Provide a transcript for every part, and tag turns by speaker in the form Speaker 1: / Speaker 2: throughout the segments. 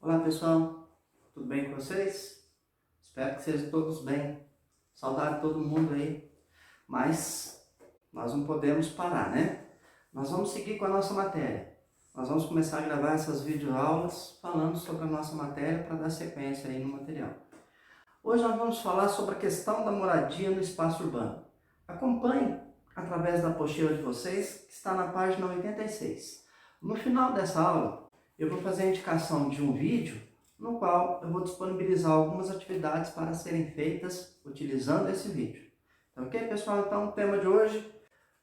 Speaker 1: Olá pessoal, tudo bem com vocês? Espero que sejam todos bem. Saudade de todo mundo aí, mas nós não podemos parar, né? Nós vamos seguir com a nossa matéria. Nós vamos começar a gravar essas videoaulas falando sobre a nossa matéria para dar sequência aí no material. Hoje nós vamos falar sobre a questão da moradia no espaço urbano. Acompanhe através da apostila de vocês, que está na página 86. No final dessa aula, eu vou fazer a indicação de um vídeo no qual eu vou disponibilizar algumas atividades para serem feitas utilizando esse vídeo. Tá ok, pessoal? Então, o tema de hoje,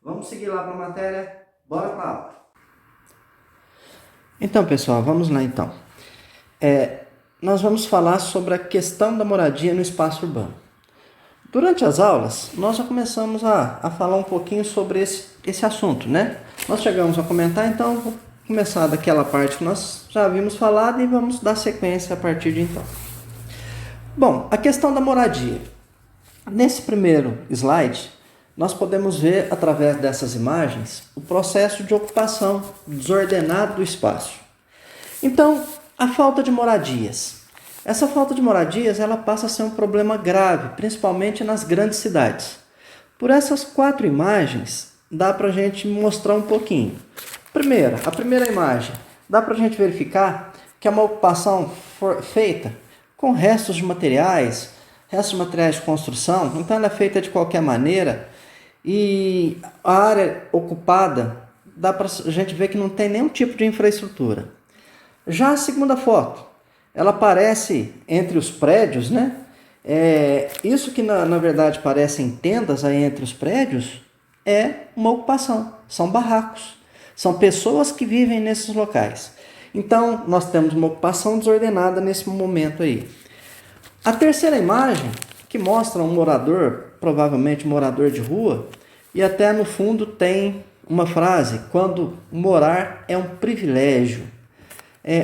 Speaker 1: vamos seguir lá para a matéria, bora para a aula. Então, pessoal, vamos lá então. Nós vamos falar sobre a questão da moradia no espaço urbano. Durante as aulas, nós já começamos a falar um pouquinho sobre esse assunto, né? Nós chegamos a comentar, então vou começar daquela parte que nós já havíamos falado e vamos dar sequência a partir de então. Bom, a questão da moradia. Nesse primeiro slide, nós podemos ver, através dessas imagens, o processo de ocupação desordenado do espaço. Então, a falta de moradias. Essa falta de moradias ela passa a ser um problema grave, principalmente nas grandes cidades. Por essas 4 imagens, dá para a gente mostrar um pouquinho. A primeira imagem, dá para a gente verificar que é uma ocupação feita com restos de materiais de construção, então ela é feita de qualquer maneira e a área ocupada, dá para a gente ver que não tem nenhum tipo de infraestrutura. Já a segunda foto, ela aparece entre os prédios, né? Isso que na verdade parecem tendas aí entre os prédios é uma ocupação, são barracos. São pessoas que vivem nesses locais. Então, nós temos uma ocupação desordenada nesse momento aí. A terceira imagem, que mostra um morador, provavelmente um morador de rua, e até no fundo tem uma frase, quando morar é um privilégio.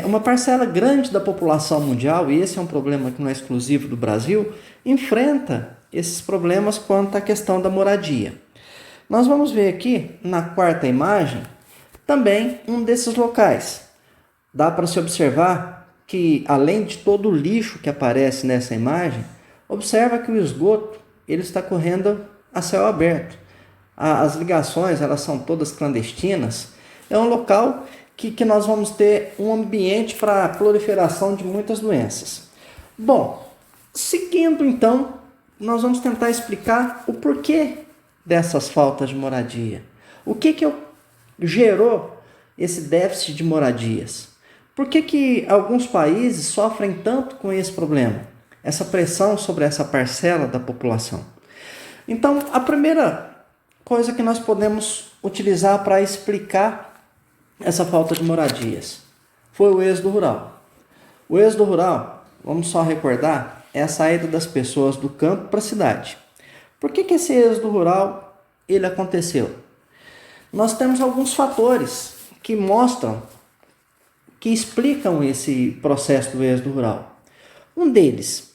Speaker 1: Uma parcela grande da população mundial, e esse é um problema que não é exclusivo do Brasil, enfrenta esses problemas quanto à questão da moradia. Nós vamos ver aqui, na quarta imagem, também um desses locais. Dá para se observar que, além de todo o lixo que aparece nessa imagem, observa que o esgoto ele está correndo a céu aberto. As ligações elas são todas clandestinas. É um local que nós vamos ter um ambiente para a proliferação de muitas doenças. Bom, seguindo então, nós vamos tentar explicar o porquê dessas faltas de moradia. O que gerou esse déficit de moradias? Por que alguns países sofrem tanto com esse problema? Essa pressão sobre essa parcela da população. Então, a primeira coisa que nós podemos utilizar para explicar essa falta de moradias foi o êxodo rural. O êxodo rural, vamos só recordar, é a saída das pessoas do campo para a cidade. Por que esse êxodo rural ele aconteceu? Nós temos alguns fatores que mostram, que explicam esse processo do êxodo rural. Um deles,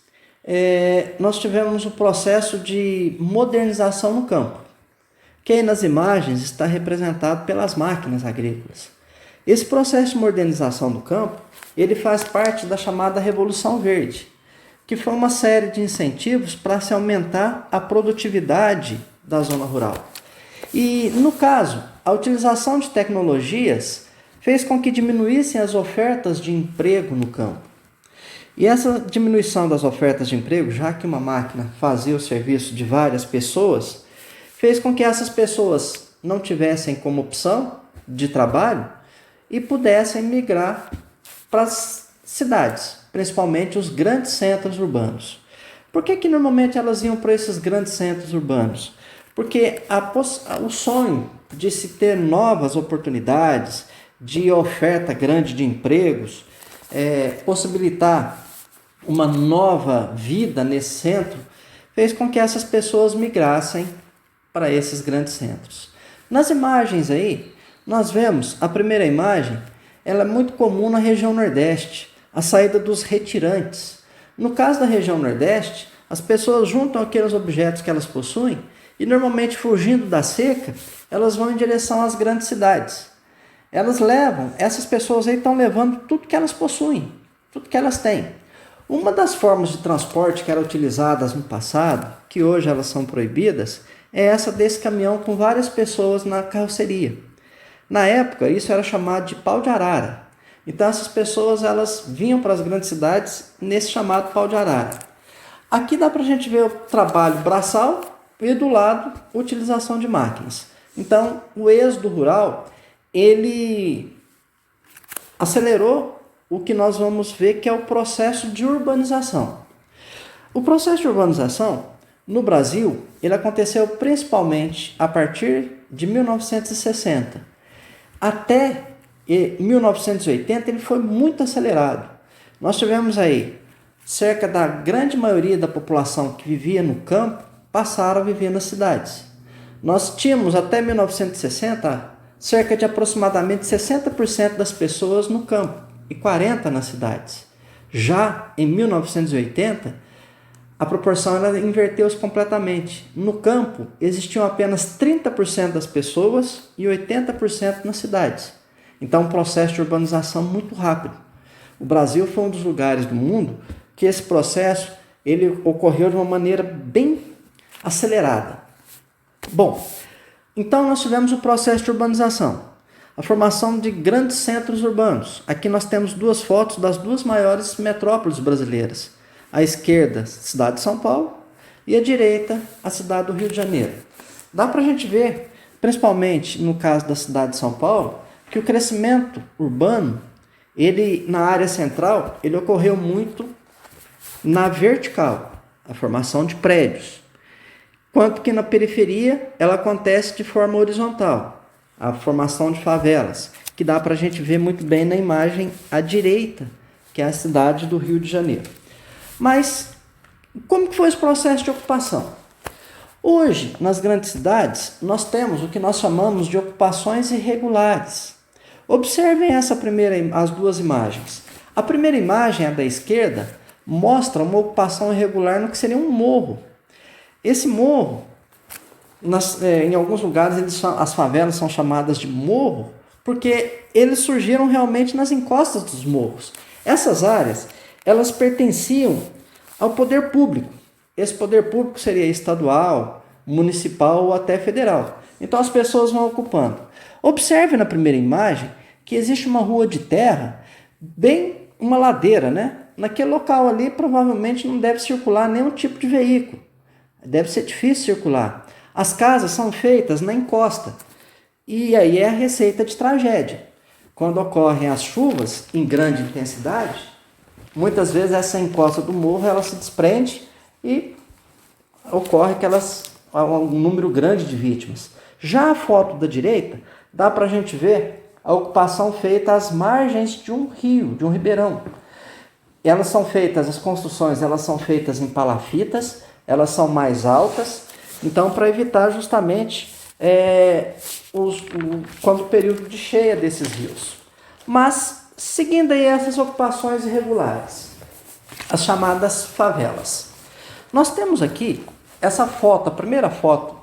Speaker 1: nós tivemos o processo de modernização no campo, que aí nas imagens está representado pelas máquinas agrícolas. Esse processo de modernização do campo, ele faz parte da chamada Revolução Verde, que foi uma série de incentivos para se aumentar a produtividade da zona rural. E, no caso, a utilização de tecnologias fez com que diminuíssem as ofertas de emprego no campo. E essa diminuição das ofertas de emprego, já que uma máquina fazia o serviço de várias pessoas, fez com que essas pessoas não tivessem como opção de trabalho e pudessem migrar para as cidades, principalmente os grandes centros urbanos. Por que normalmente elas iam para esses grandes centros urbanos? Porque o sonho de se ter novas oportunidades, de oferta grande de empregos, possibilitar uma nova vida nesse centro, fez com que essas pessoas migrassem para esses grandes centros. Nas imagens aí, nós vemos, a primeira imagem, ela é muito comum na região Nordeste, a saída dos retirantes. No caso da região Nordeste, as pessoas juntam aqueles objetos que elas possuem e normalmente fugindo da seca, elas vão em direção às grandes cidades. Essas pessoas aí estão levando tudo que elas possuem. tudo que elas têm. Uma das formas de transporte que eram utilizadas no passado, que hoje elas são proibidas, é essa desse caminhão com várias pessoas na carroceria. Na época, isso era chamado de pau de arara. Então, essas pessoas elas vinham para as grandes cidades nesse chamado pau de arara. Aqui dá para a gente ver o trabalho braçal e do lado, a utilização de máquinas. Então, o êxodo rural, ele acelerou o que nós vamos ver que é o processo de urbanização. O processo de urbanização, no Brasil, ele aconteceu principalmente a partir de 1960. Até 1980 ele foi muito acelerado. Nós tivemos aí cerca da grande maioria da população que vivia no campo passaram a viver nas cidades. Nós tínhamos até 1960 cerca de aproximadamente 60% das pessoas no campo e 40% nas cidades. Já em 1980, a proporção ela inverteu-se completamente. No campo, existiam apenas 30% das pessoas e 80% nas cidades. Então, um processo de urbanização muito rápido. O Brasil foi um dos lugares do mundo que esse processo ele ocorreu de uma maneira bem acelerada. Bom, então nós tivemos o processo de urbanização, a formação de grandes centros urbanos. Aqui nós temos duas fotos das duas maiores metrópoles brasileiras. À esquerda, a cidade de São Paulo, e à direita, a cidade do Rio de Janeiro. Dá para a gente ver, principalmente no caso da cidade de São Paulo, que o crescimento urbano, ele na área central, ele ocorreu muito na vertical, a formação de prédios, quanto que na periferia ela acontece de forma horizontal, a formação de favelas, que dá para a gente ver muito bem na imagem à direita, que é a cidade do Rio de Janeiro. Mas como que foi esse processo de ocupação? Hoje, nas grandes cidades, nós temos o que nós chamamos de ocupações irregulares. Observem as duas imagens. A primeira imagem, a da esquerda, mostra uma ocupação irregular no que seria um morro. Esse morro, em alguns lugares as favelas são chamadas de morro, porque eles surgiram realmente nas encostas dos morros. Essas áreas, elas pertenciam ao poder público. Esse poder público seria estadual, municipal ou até federal. Então as pessoas vão ocupando. Observe na primeira imagem que existe uma rua de terra, bem uma ladeira, né? Naquele local ali provavelmente não deve circular nenhum tipo de veículo. Deve ser difícil circular. As casas são feitas na encosta. E aí é a receita de tragédia. Quando ocorrem as chuvas em grande intensidade, muitas vezes essa encosta do morro ela se desprende e ocorre um número grande de vítimas. Já a foto da direita, dá para a gente ver a ocupação feita às margens de um rio, de um ribeirão. As construções elas são feitas em palafitas, elas são mais altas, então para evitar justamente quando o período de cheia desses rios. Mas, seguindo aí essas ocupações irregulares, as chamadas favelas. Nós temos aqui essa foto, a primeira foto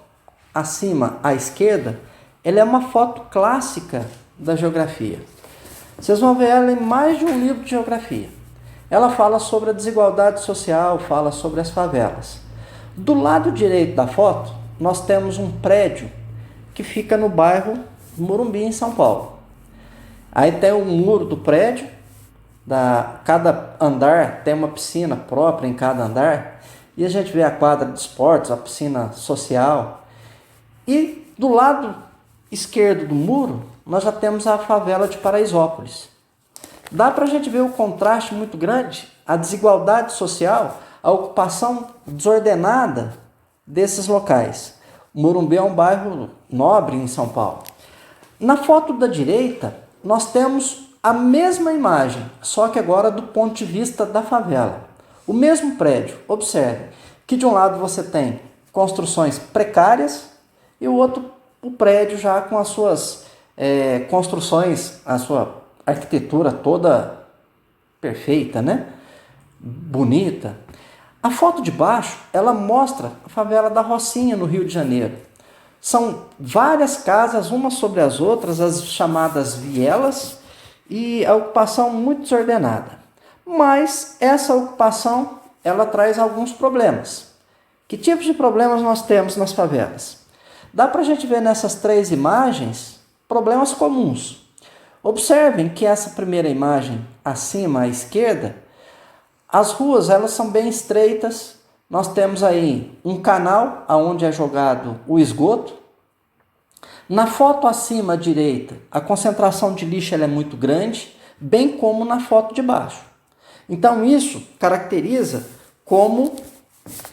Speaker 1: acima à esquerda, ela é uma foto clássica da geografia. Vocês vão ver ela em mais de um livro de geografia. Ela fala sobre a desigualdade social, fala sobre as favelas. Do lado direito da foto, nós temos um prédio que fica no bairro Morumbi, em São Paulo. Aí tem o muro do prédio, cada andar tem uma piscina própria em cada andar, e a gente vê a quadra de esportes, a piscina social. E do lado esquerdo do muro, nós já temos a favela de Paraisópolis. Dá para a gente ver o contraste muito grande, a desigualdade social, a ocupação desordenada desses locais. O Morumbi é um bairro nobre em São Paulo. Na foto da direita, nós temos a mesma imagem, só que agora do ponto de vista da favela. O mesmo prédio. Observe que de um lado você tem construções precárias e o outro o prédio já com as suas construções, a sua arquitetura toda perfeita, né? Bonita. A foto de baixo, ela mostra a favela da Rocinha, no Rio de Janeiro. São várias casas, umas sobre as outras, as chamadas vielas, e a ocupação muito desordenada. Mas essa ocupação, ela traz alguns problemas. Que tipos de problemas nós temos nas favelas? Dá para a gente ver nessas 3 imagens problemas comuns. Observem que essa primeira imagem, acima à esquerda, as ruas elas são bem estreitas. Nós temos aí um canal onde é jogado o esgoto. Na foto acima à direita, a concentração de lixo ela é muito grande, bem como na foto de baixo. Então isso caracteriza como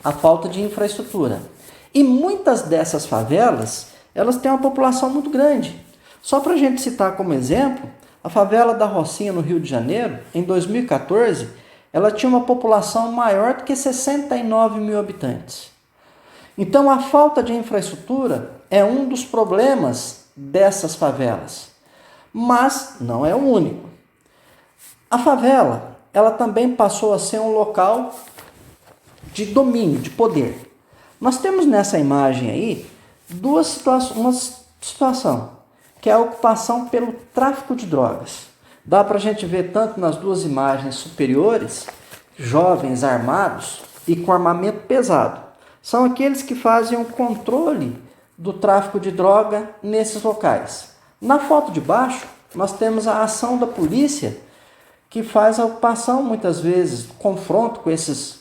Speaker 1: a falta de infraestrutura. E muitas dessas favelas, elas têm uma população muito grande. Só para a gente citar como exemplo, a favela da Rocinha, no Rio de Janeiro, em 2014, ela tinha uma população maior do que 69 mil habitantes. Então, a falta de infraestrutura é um dos problemas dessas favelas, mas não é o único. A favela, ela também passou a ser um local de domínio, de poder. Nós temos nessa imagem aí uma situação, que é a ocupação pelo tráfico de drogas. Dá para a gente ver tanto nas 2 imagens superiores, jovens armados e com armamento pesado. São aqueles que fazem o controle do tráfico de droga nesses locais. Na foto de baixo, nós temos a ação da polícia, que faz a ocupação, muitas vezes, confronto com esses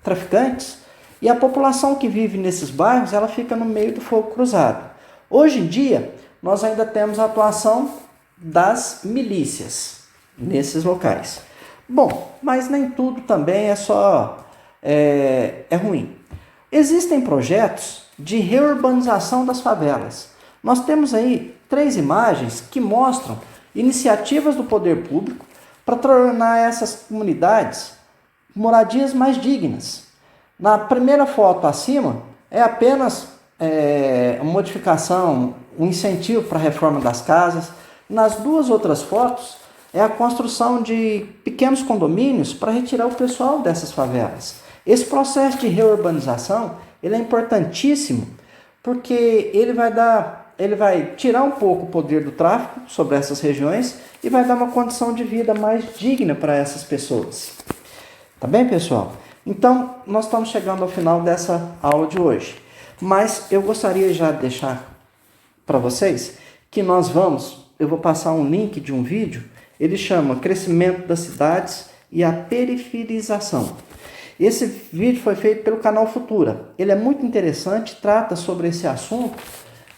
Speaker 1: traficantes, e a população que vive nesses bairros, ela fica no meio do fogo cruzado. Hoje em dia, nós ainda temos a atuação das milícias nesses locais. Bom, mas nem tudo também é ruim. Existem projetos de reurbanização das favelas. Nós temos aí 3 imagens que mostram iniciativas do poder público para tornar essas comunidades moradias mais dignas. Na primeira foto acima é apenas uma modificação, um incentivo para a reforma das casas. Nas 2 outras fotos é a construção de pequenos condomínios para retirar o pessoal dessas favelas. Esse processo de reurbanização ele é importantíssimo porque ele vai tirar um pouco o poder do tráfico sobre essas regiões e vai dar uma condição de vida mais digna para essas pessoas. Tá bem, pessoal? Então, nós estamos chegando ao final dessa aula de hoje. Mas eu gostaria já de deixar para vocês que eu vou passar um link de um vídeo, ele chama Crescimento das Cidades e a Periferização. Esse vídeo foi feito pelo canal Futura. Ele é muito interessante, trata sobre esse assunto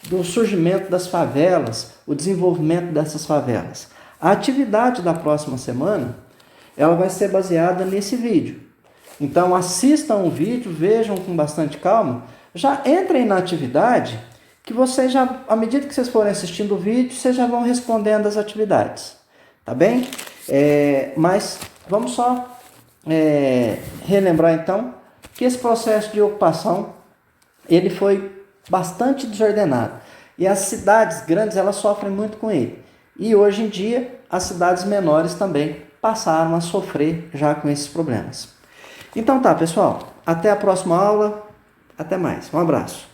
Speaker 1: do surgimento das favelas, o desenvolvimento dessas favelas. A atividade da próxima semana, ela vai ser baseada nesse vídeo. Então assistam o vídeo, vejam com bastante calma, já entrem na atividade, que vocês já, à medida que vocês forem assistindo o vídeo, vocês já vão respondendo as atividades, tá bem? Mas vamos só relembrar então que esse processo de ocupação, ele foi bastante desordenado. E as cidades grandes, elas sofrem muito com ele. E hoje em dia, as cidades menores também passaram a sofrer já com esses problemas. Então tá, pessoal. Até a próxima aula. Até mais. Um abraço.